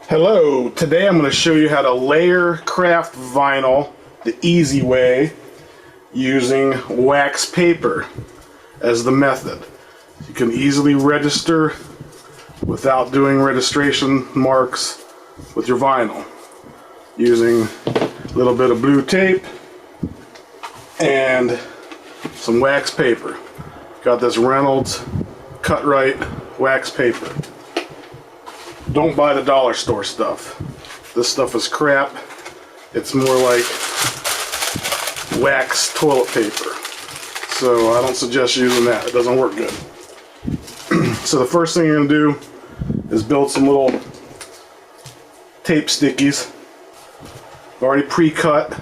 Hello, today I'm going to show you how to layer craft vinyl the easy way using wax paper as the method. You can easily register without doing registration marks with your vinyl using a little bit of blue tape and some wax paper. Got this Reynolds Cut-Rite wax paper. Don't buy the dollar store stuff. This stuff is crap. It's more like wax toilet paper. So I don't suggest using that. It doesn't work good. So the first thing you're going to do is build some little tape stickies. I've already pre-cut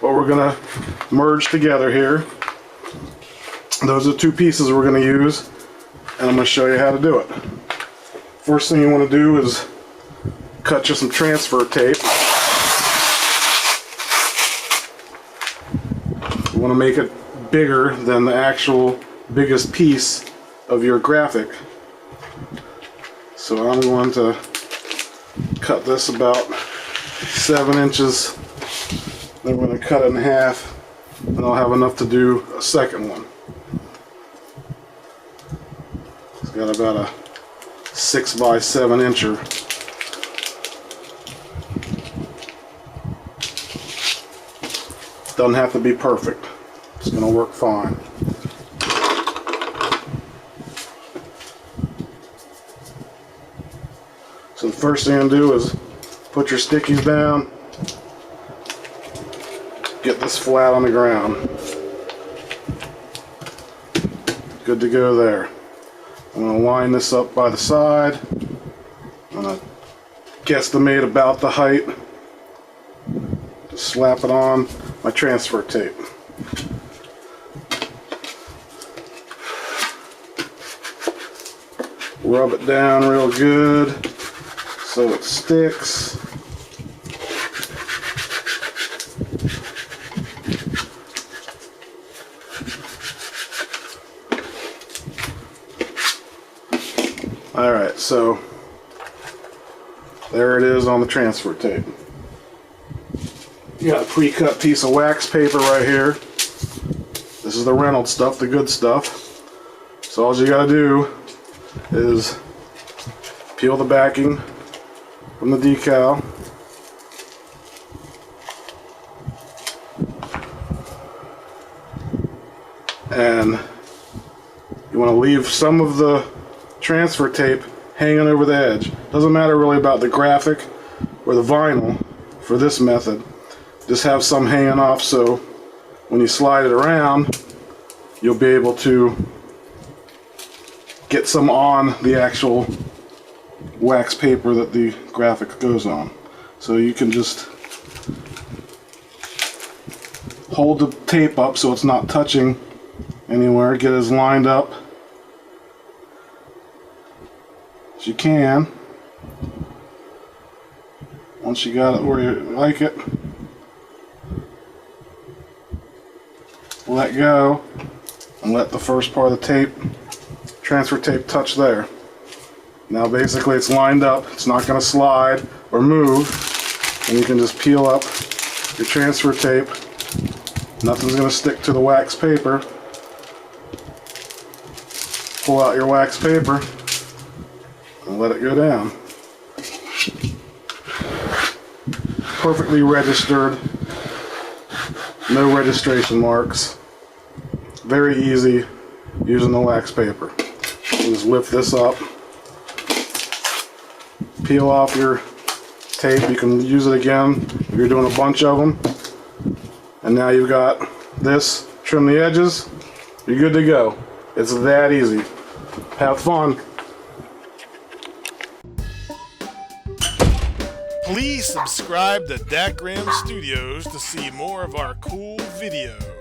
what we're going to merge together here. Those are the two pieces we're going to use, and I'm going to show you how to do it. First thing you want to do is cut you some transfer tape. You want to make it bigger than the actual biggest piece of your graphic. So I'm going to cut this about 7 inches. Then we're going to cut it in half, and I'll have enough to do a second one. It's got about a 6 by 7 incher. Doesn't have to be perfect. It's going to work fine. So the first thing I'm going to do is put your stickies down. Get this flat on the ground. Good to go there. I'm going to line this up by the side. I'm going to guesstimate about the height. Just slap it on my transfer tape. Rub it down real good so it sticks. Alright, so there it is on the transfer tape. You got a pre-cut piece of wax paper right here. This is the Reynolds stuff, the good stuff. So all you got to do is peel the backing from the decal. And you want to leave some of the transfer tape hanging over the edge. Doesn't matter really about the graphic or the vinyl for this method. Just have some hanging off so when you slide it around you'll be able to get some on the actual wax paper that the graphic goes on. So you can just hold the tape up so it's not touching anywhere. Get it as lined up as you can. Once you got it where you like it, let go and let the first part of the tape, transfer tape, touch there. Now basically it's lined up, it's not going to slide or move, and you can just peel up your transfer tape. Nothing's going to stick to the wax paper. Pull out your wax paper and let it go down. Perfectly registered, no registration marks. Very easy using the wax paper. You just lift this up, peel off your tape. You can use it again if you're doing a bunch of them. And now you've got this, trim the edges, you're good to go. It's that easy. Have fun. Please subscribe to DAHCKRAM Studios to see more of our cool videos.